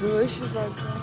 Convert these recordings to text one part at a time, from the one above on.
delicious like that.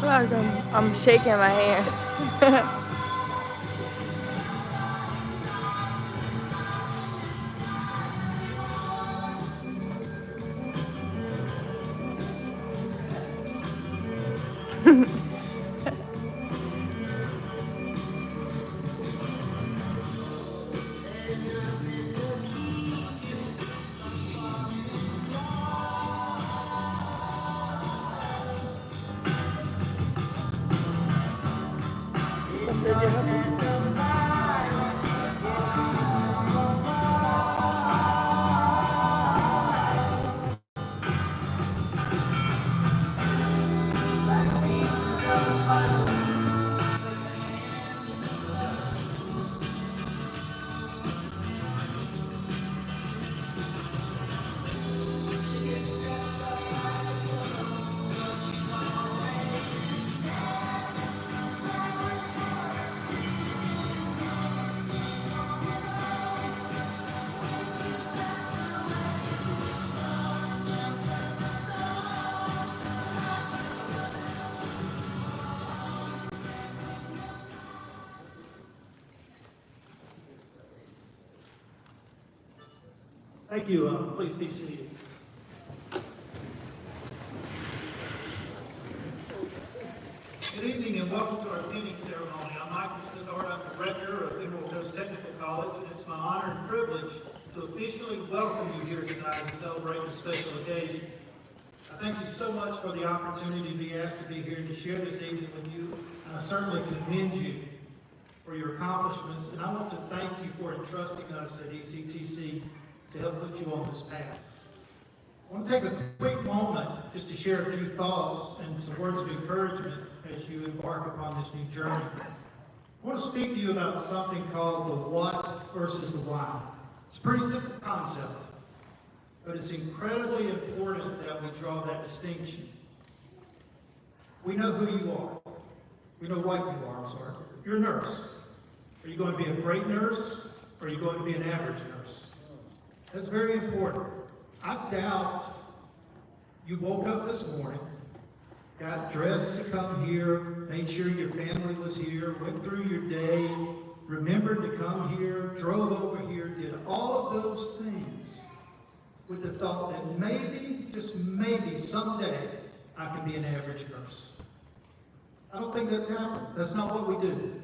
I feel like I'm shaking my hand. Thank you. Please be seated. Good evening and welcome to our pinning ceremony. I'm Michael Stoddard. I'm the Rector of Emerald Coast Technical College, and it's my honor and privilege to officially welcome you here tonight as we celebrate this special occasion. I thank you so much for the opportunity to be asked to be here and to share this evening with you. And I certainly commend you for your accomplishments, and I want to thank you for entrusting us at ECTC to help put you on this path. I want to take a quick moment just to share a few thoughts and some words of encouragement as you embark upon this new journey. I want to speak to you about something called the what versus the why. It's a pretty simple concept, but it's incredibly important that we draw that distinction. We know who you are. We know what you are, I'm sorry. You're a nurse. Are you going to be a great nurse, or are you going to be an average nurse? That's very important. I doubt you woke up this morning, got dressed to come here, made sure your family was here, went through your day, remembered to come here, drove over here, did all of those things with the thought that maybe, just maybe, someday I can be an average nurse. I don't think that's happened. That's not what we do.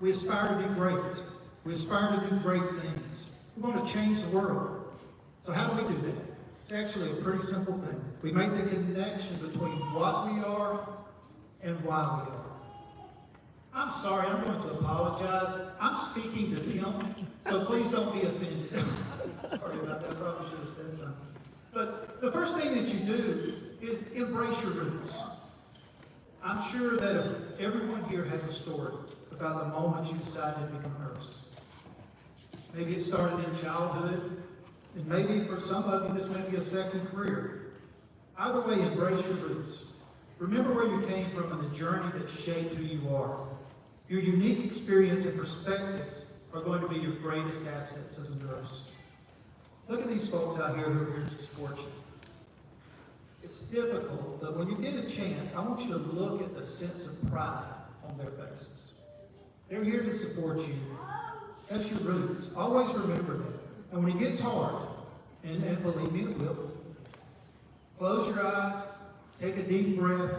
We aspire to be great. We aspire to do great things. We want to change the world. So how do we do that? It's actually a pretty simple thing. We make the connection between what we are and why we are. I'm sorry, I'm going to apologize. I'm speaking to him, so please don't be offended. Sorry about that, probably should have said something. But the first thing that you do is embrace your roots. I'm sure that everyone here has a story about the moment you decided to become a nurse. Maybe it started in childhood, and maybe for some of you this may be a second career. Either way, embrace your roots. Remember where you came from and the journey that shaped who you are. Your unique experience and perspectives are going to be your greatest assets as a nurse. Look at these folks out here who are here to support you. It's difficult, but when you get a chance, I want you to look at the sense of pride on their faces. They're here to support you. That's your roots. Always remember that. And when it gets hard, and believe me, it will, close your eyes, take a deep breath,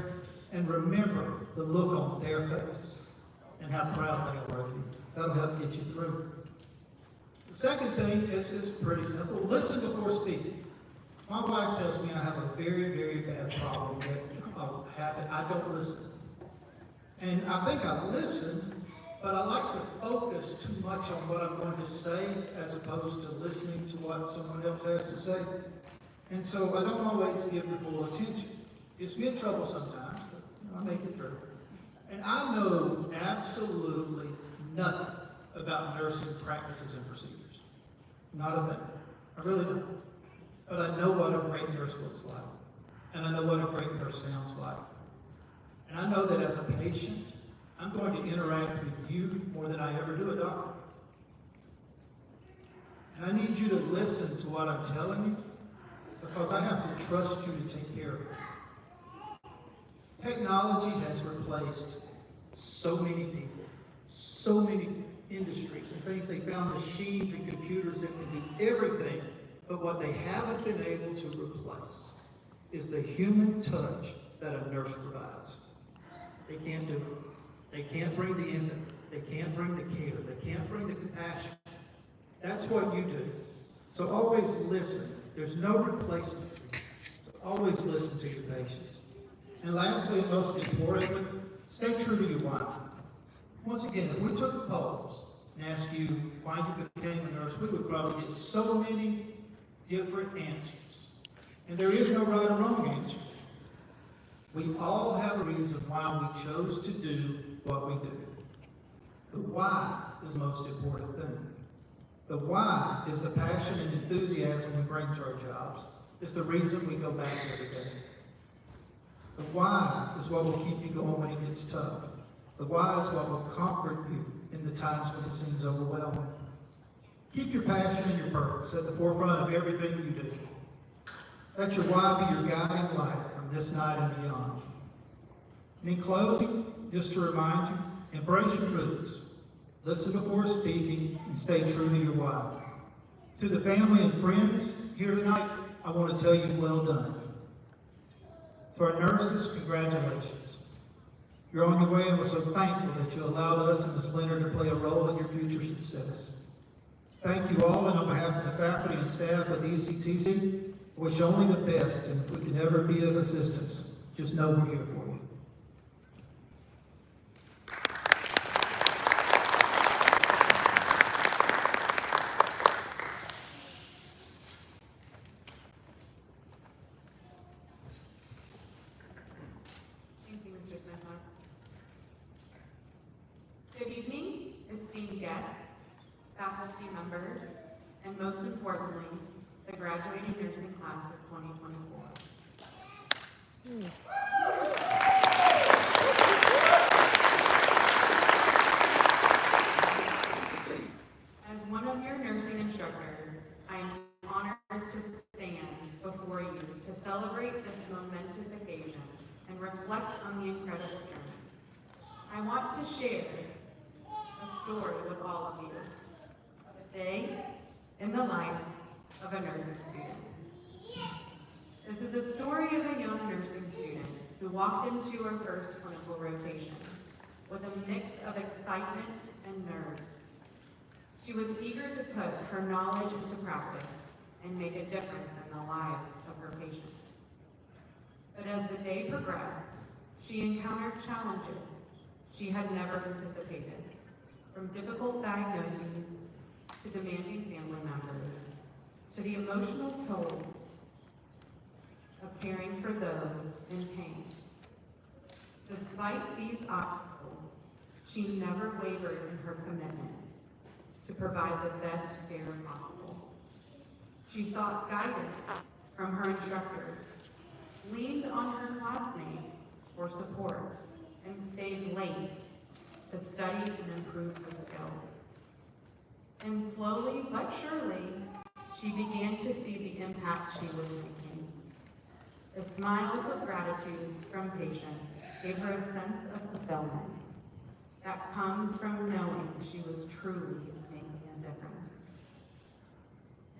and remember the look on their face. and how proud they are of you. That'll help get you through. The second thing is pretty simple. Listen before speaking. My wife tells me I have a very, very bad problem with a habit. I don't listen. And I think I listen, but I like to focus too much on what I'm going to say as opposed to listening to what someone else has to say. And so I don't always give the full attention. Gets me in trouble sometimes, but I make it through. And I know absolutely nothing about nursing practices and procedures. Not a thing. I really don't. But I know what a great nurse looks like. And I know what a great nurse sounds like. And I know that as a patient, I'm going to interact with you more than I ever do a doctor. And I need you to listen to what I'm telling you because I have to trust you to take care of it. Technology has replaced so many people, so many industries and things. They found machines and computers that can do everything, but what they haven't been able to replace is the human touch that a nurse provides. They can't do it. They can't bring the empathy. They can't bring the care. They can't bring the compassion. That's what you do. So always listen. There's no replacement for you. So always listen to your patients. And lastly, and most importantly, stay true to your why. Once again, if we took a poll and asked you why you became a nurse, we would probably get so many different answers. And there is no right or wrong answer. We all have a reason why we chose to do what we do. The why is the most important thing. The why is the passion and enthusiasm we bring to our jobs. It's the reason we go back every day. The why is what will keep you going when it gets tough. The why is what will comfort you in the times when it seems overwhelming. Keep your passion and your purpose at the forefront of everything you do. Let your why be your guiding light from this night and beyond. And in closing, just to remind you, embrace your roots. Listen before speaking and stay true to your why. To the family and friends here tonight, I want to tell you, well done. To our nurses, congratulations. You're on your way, and we're so thankful that you allowed us and Ms. Leonard to play a role in your future success. Thank you all, and on behalf of the faculty and staff of ECTC, I wish only the best, and if we can ever be of assistance, just know we're here for you. Thank you, Mr. Smith. Good evening, esteemed guests, faculty members, and most importantly, the graduating nursing class of 2024. As one of your nursing instructors, I am honored to stand before you to celebrate this momentous occasion and reflect on the incredible journey. I want to share a story with all of you of a day in the life of a nursing student. This is a story of a young nursing student who walked into her first clinical rotation with a mix of excitement and nerves. She was eager to put her knowledge into practice and make a difference in the lives of her patients. But as the day progressed, she encountered challenges she had never anticipated, from difficult diagnoses to demanding family members, to the emotional toll of caring for those in pain. Despite these obstacles, she never wavered in her commitment to provide the best care possible. She sought guidance from her instructors, leaned on her classmates for support, and stayed late to study and improve her skills. And slowly but surely, she began to see the impact she was making. The smiles of gratitude from patients gave her a sense of fulfillment that comes from knowing she was truly making a difference.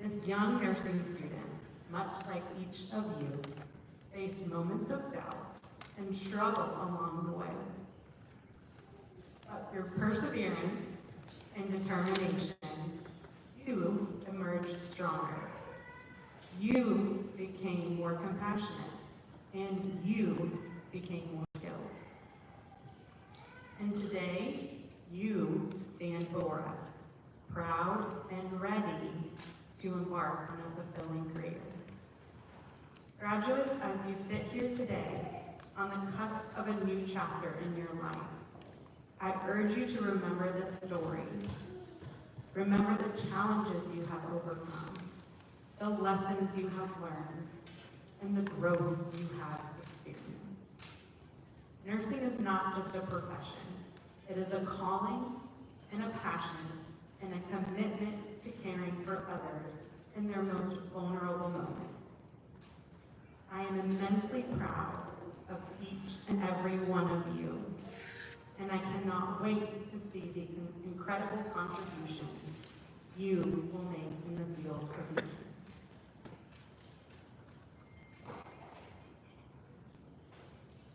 This young nursing student, much like each of you, faced moments of doubt and struggle along the way. But through perseverance and determination, you emerged stronger. You became more compassionate, and you became more skilled. And today, you stand before us, proud and ready to embark on a fulfilling career. Graduates, as you sit here today, on the cusp of a new chapter in your life, I urge you to remember this story. Remember the challenges you have overcome, the lessons you have learned, and the growth you have experienced. Nursing is not just a profession. It is a calling and a passion and a commitment to caring for others in their most vulnerable moments. I am immensely proud of each and every one of you, and I cannot wait to see the incredible contributions you will make in the field of nursing.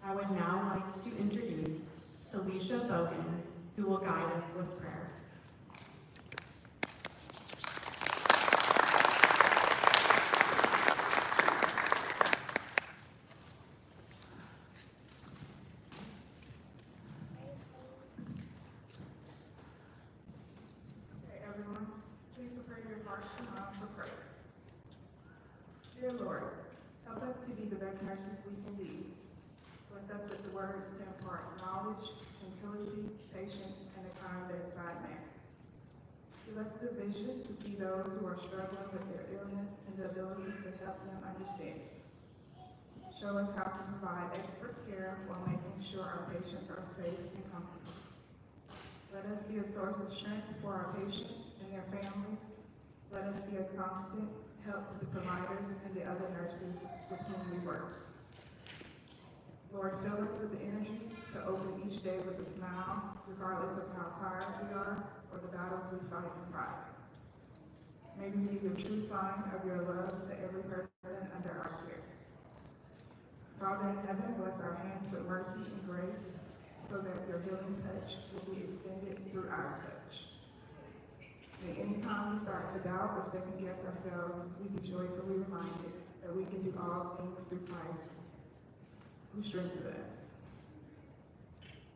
I would now like to introduce Talisha Bogan, who will guide us with prayer. Everyone, please prepare your hearts and minds for prayer. Dear Lord, help us to be the best nurses we can be. Bless us with the words to impart knowledge, intelligence, patience, and a kind bedside manner. Give us the vision to see those who are struggling with their illness and the ability to help them understand. Show us how to provide expert care while making sure our patients are safe and comfortable. Let us be a source of strength for our patients and their families. Let us be a constant help to the providers and the other nurses with whom we work. Lord, fill us with the energy to open each day with a smile, regardless of how tired we are or the battles we fight in private. May we be the true sign of your love to every person under our care. Father in heaven, bless our hands with mercy and grace so that your healing touch will be extended through our touch. May anytime we start to doubt or second guess ourselves, we be joyfully reminded that we can do all things through Christ who strengthens us,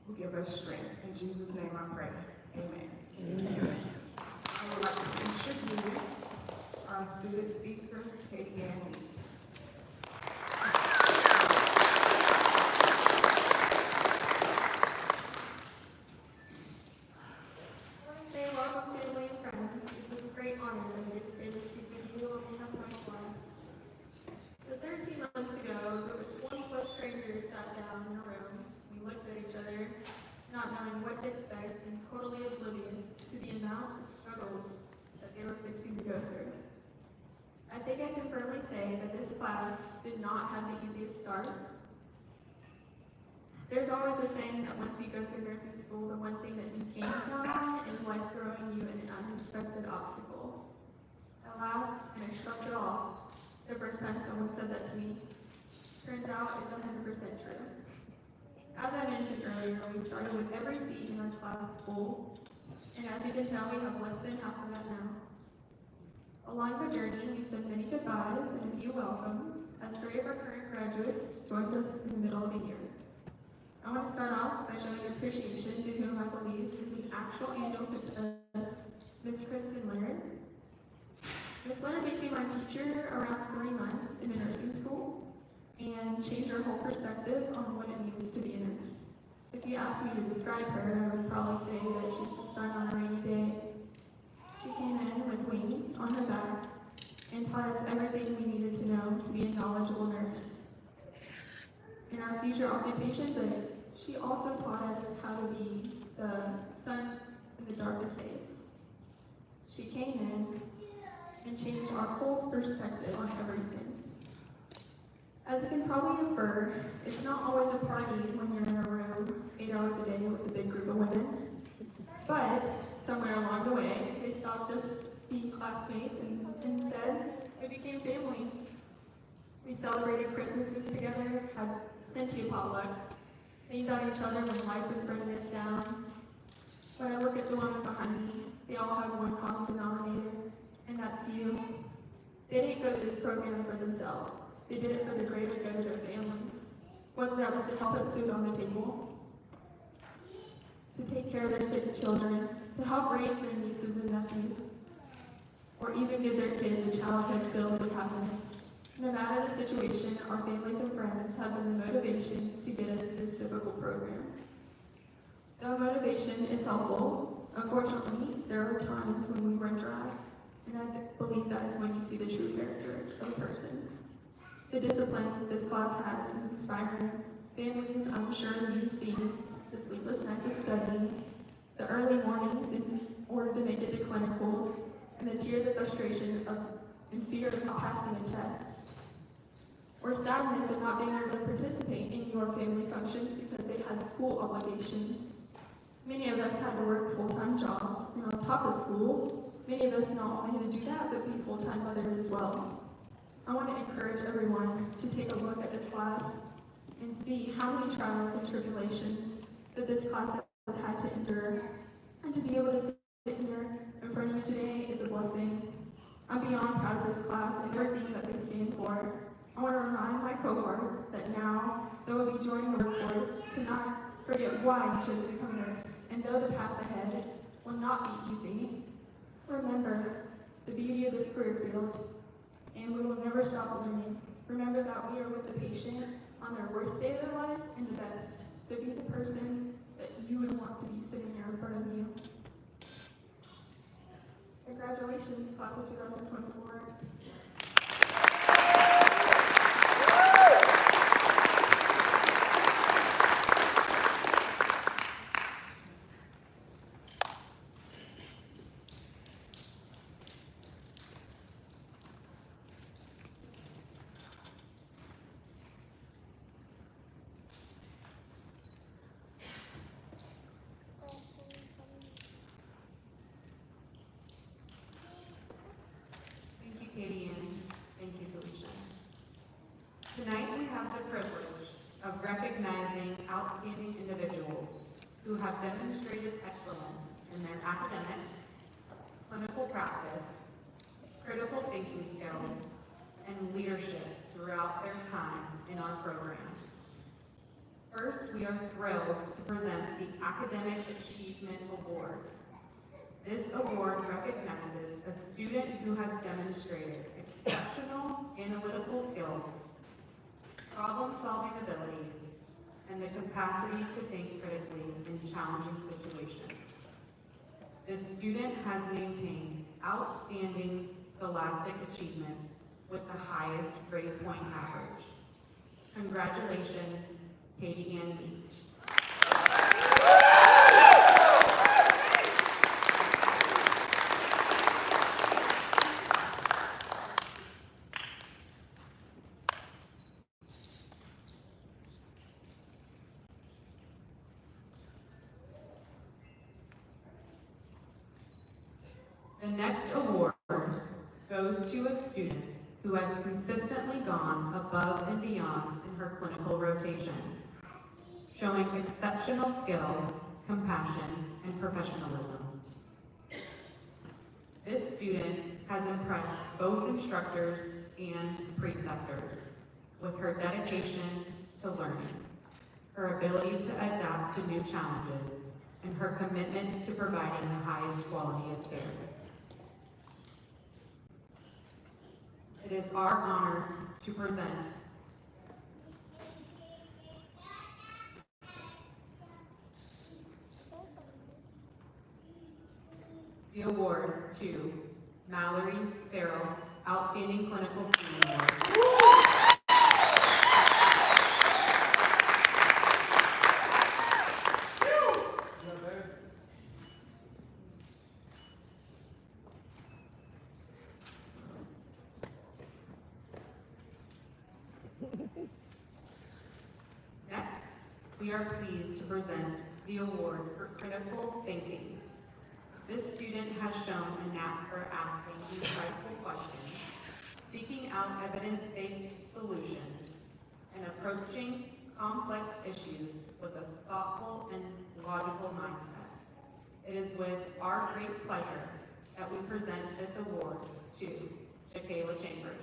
who give us strength. In Jesus' name I pray. Amen. Amen. I would like to introduce our student speaker, Katie Ann Lee. Welcome, family and friends. It's a great honor that I get to stay to speak with you on behalf of my class. So 13 months ago, over 20 plus strangers sat down in a room. We looked at each other, not knowing what to expect and totally oblivious to the amount of struggles that they were fixing to go through. I think I can firmly say that this class did not have the easiest start. There's always a saying that once you go through nursing school, the one thing that you can't count on is life throwing you an unexpected obstacle. I laughed and I shrugged it off the first time someone said that to me. Turns out it's 100% true. As I mentioned earlier, we started with every seat in our class full, and as you can tell, we have less than half of that now. Along the journey, we've said many goodbyes and a few welcomes, as 3 of our current graduates joined us in the middle of the year. I want to start off by showing appreciation to whom I believe is an actual angel sent to us, Miss Kristen Leonard. Miss Leonard became our teacher around 3 months in a nursing school and changed our whole perspective on what it means to be a nurse. If you asked me to describe her, I would probably say that she's the sun on a rainy day. She came in with wings on her back and taught us everything we needed to know to be a knowledgeable nurse in our future occupation, but she also taught us how to be the sun in the darkest days. She came in and changed our whole perspective on everything. As you can probably infer, it's not always a party when you're in a room 8 hours a day with a big group of women, but somewhere along the way, they stopped just being classmates and instead, we became family. We celebrated Christmases together, had plenty of potlucks, leaned on each other when life was running us down, When I look at the women behind me, they all have one common denominator, and that's you. They didn't go to this program for themselves. They did it for the greater good of their families. Whether that was to help put food on the table, to take care of their sick children, to help raise their nieces and nephews, or even give their kids a childhood filled with happiness. No matter the situation, our families and friends have been the motivation to get us to this difficult program. Though motivation is helpful, unfortunately, there are times when we run dry, and I believe that is when you see the true character of a person. The discipline this class has is inspiring. Families, I'm sure you've seen the sleepless nights of studying, the early mornings in order to make it to clinicals, and the tears of frustration and fear of not passing a test, or sadness of not being able to participate in your family functions because they had school obligations. Many of us had to work full-time jobs, and on top of school, many of us not only had to do that, but be full-time mothers as well. I want to encourage everyone to take a look at this class and see how many trials and tribulations that this class has had to endure, and to be able to sit here in front of you today is a blessing. I'm beyond proud of this class and everything that they stand for. I want to remind my cohorts that now they will be joining the workforce to not forget why you chose to become a nurse, and though the path ahead will not be easy, remember the beauty of this career field, and we will never stop learning. Remember that we are with the patient on their worst day of their lives and the best, so be the person that you would want to be sitting there in front of you. Congratulations, class of 2024. Thank you, Katie, and thank you, Delisha. Tonight we have the privilege of recognizing outstanding individuals who have demonstrated excellence in their academics, clinical practice, critical thinking skills, and leadership throughout their time in our program. First, we are thrilled to present the Academic Achievement Award. This award recognizes a student who has demonstrated exceptional analytical skills, problem-solving abilities, and the capacity to think critically in challenging situations. This student has maintained outstanding scholastic achievements with the highest grade point average. Congratulations, Katie Ann Meek. The next award goes to a student who has consistently gone above and beyond in her clinical rotation, showing exceptional skill, compassion, and professionalism. This student has impressed both instructors and preceptors with her dedication to learning, her ability to adapt to new challenges, and her commitment to providing the highest quality of care. It is our honor to present the award to Mallory Farrell, Outstanding Clinical Student Award. Next, we are pleased to present the award for critical thinking. This student has shown a knack for asking insightful questions, seeking out evidence-based solutions, and approaching complex issues with a thoughtful and logical mindset. it is with our great pleasure that we present this award to Jakayla Chambers.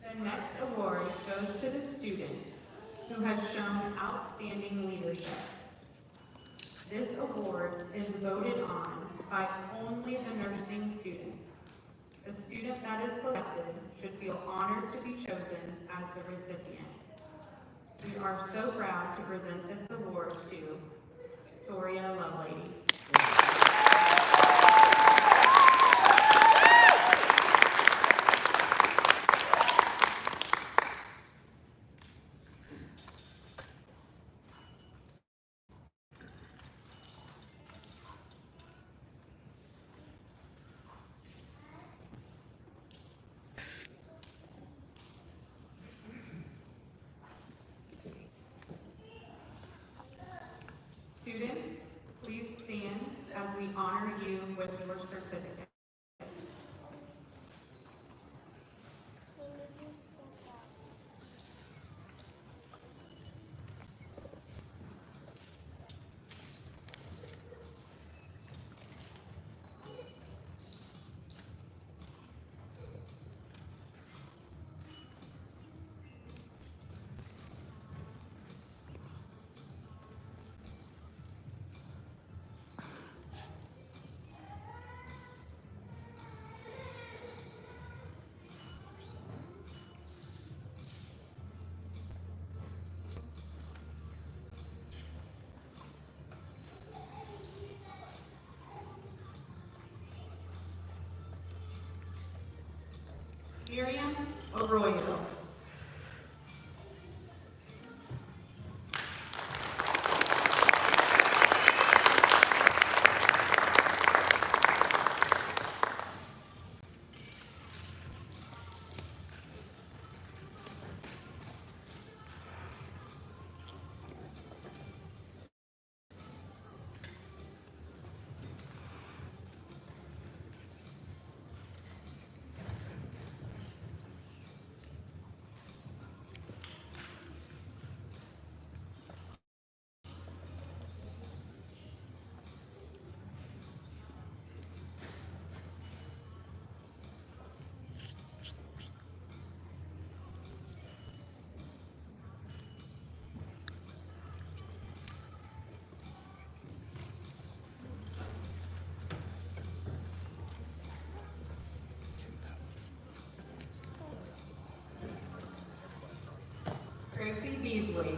The next award goes to the student who has shown outstanding leadership. This award is voted on by only the nursing students. The student that is selected should feel honored to be chosen as the recipient. We are so proud to present this award to Toria Lovelady. Students, please stand as we honor you with your certificate. Miriam Arroyo. Tracy Beasley.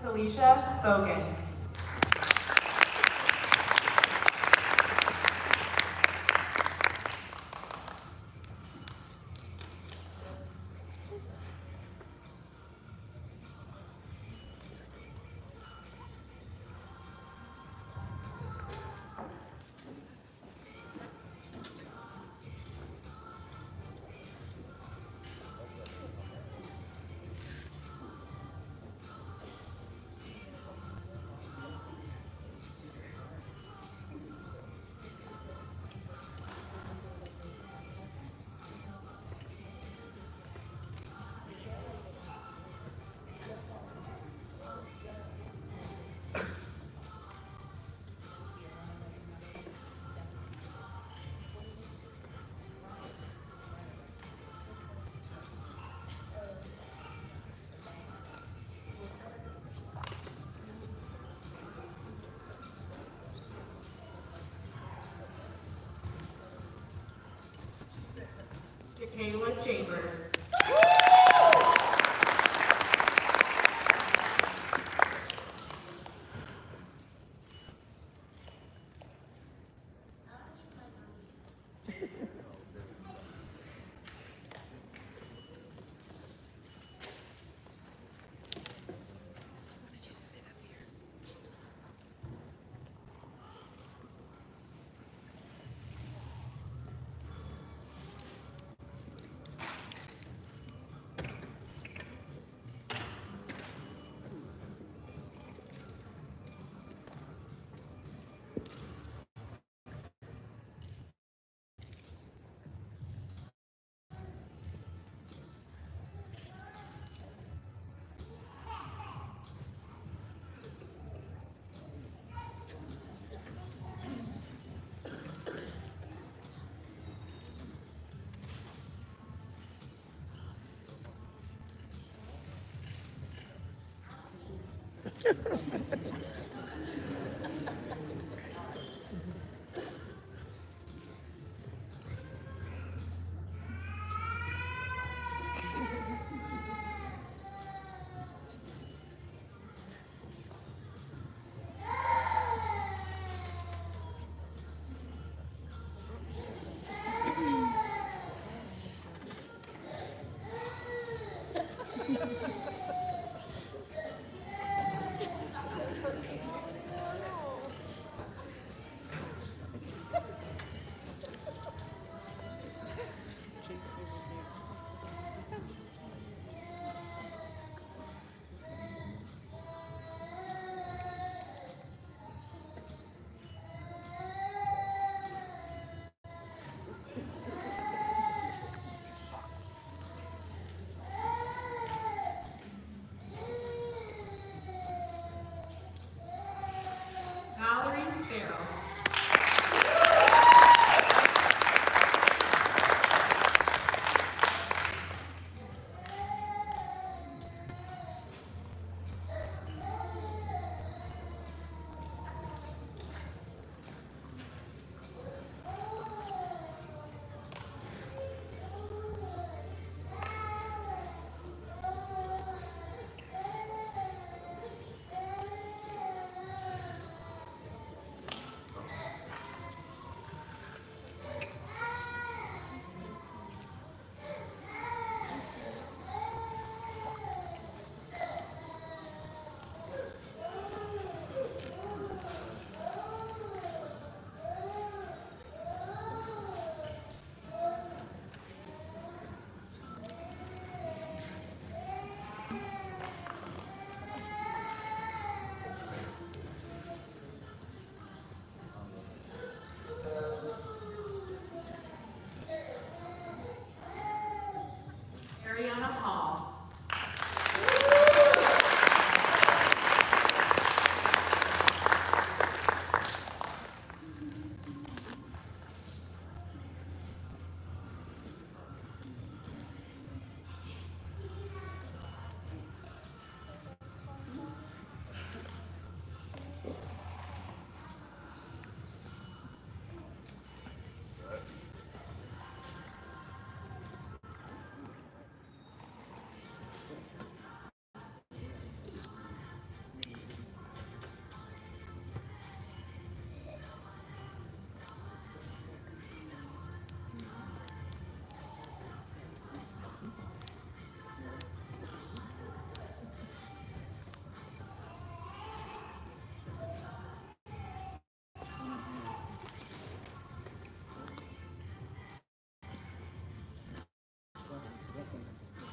Felicia Bogan. Kayla Chambers. Valerie Farrell. Ariana Hall.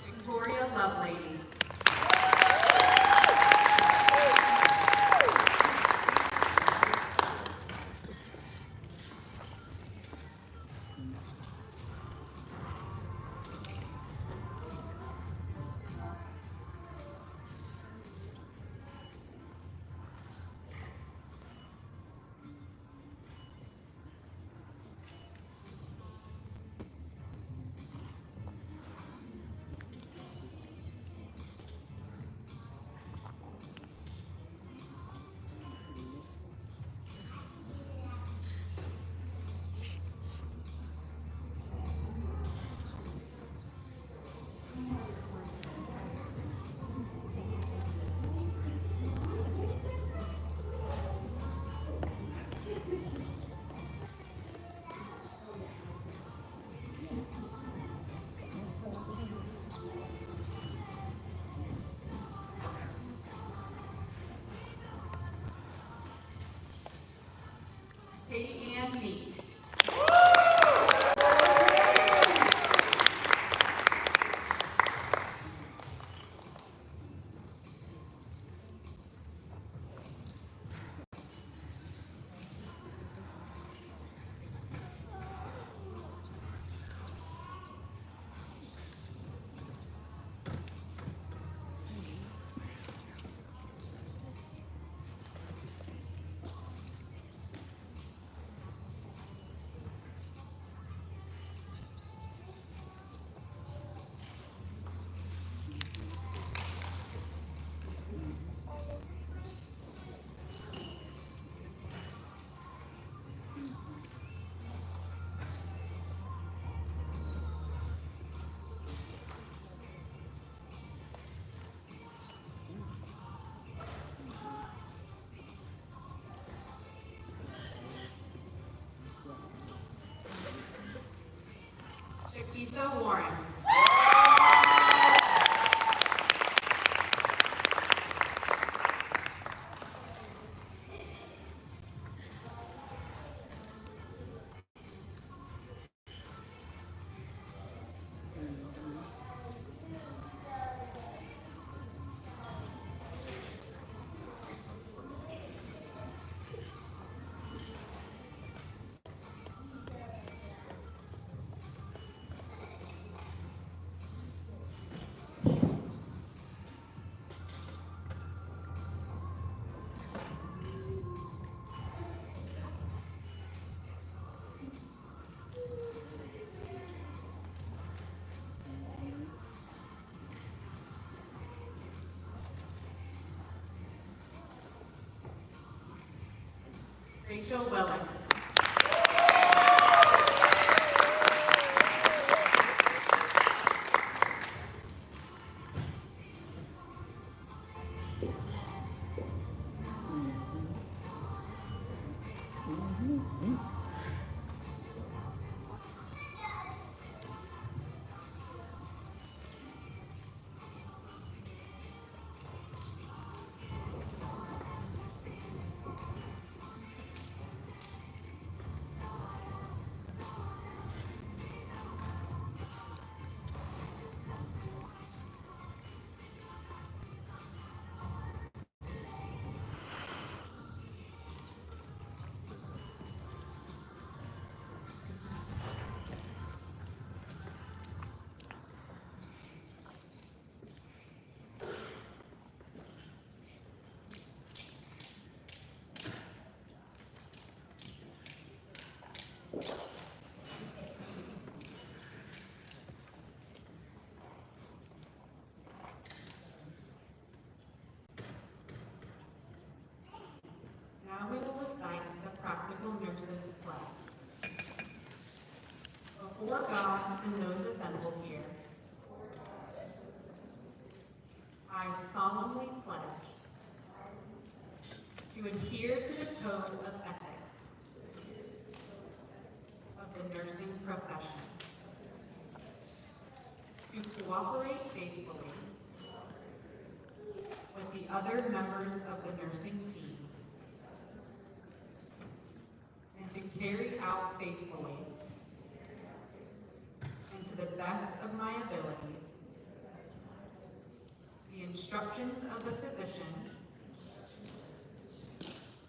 Victoria Lovelady. and meet. Shakitha Warren. Rachel Willis. Now we will recite the Practical Nurses Pledge. Before God and those assembled here, I solemnly pledge to adhere to the code of ethics of the nursing profession, to cooperate faithfully with the other members of the nursing team, and to carry out faithfully and to the best of my ability the instructions of the physician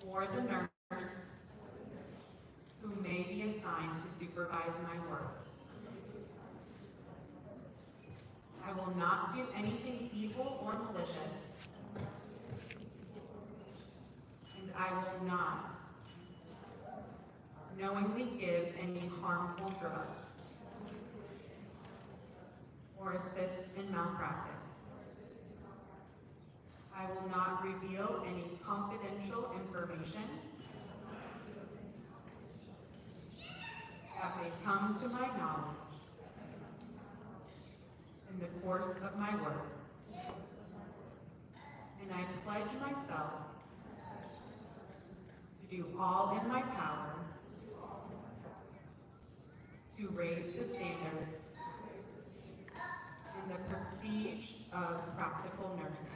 or the nurse who may be assigned to supervise my work. I will not do anything evil or malicious, and I will not knowingly give any harmful drug or assist in malpractice. I will not reveal any confidential information that may come to my knowledge in the course of my work, and I pledge myself to do all in my power to raise the standards and the prestige of practical nursing.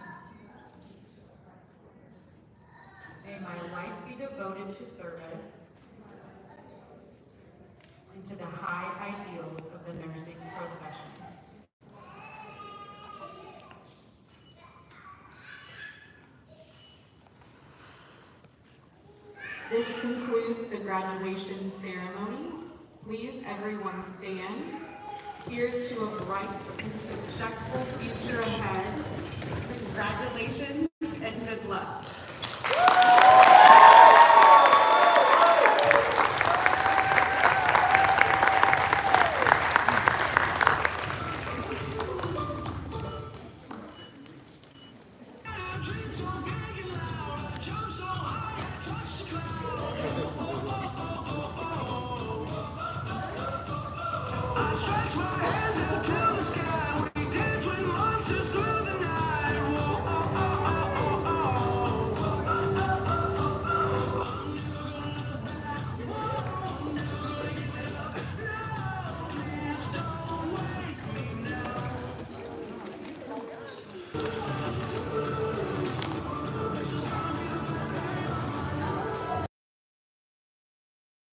May my life be devoted to service and to the high ideals of the nursing profession. This concludes the graduation ceremony. Please, everyone stand. Here's to a bright and successful future ahead. Congratulations and good luck.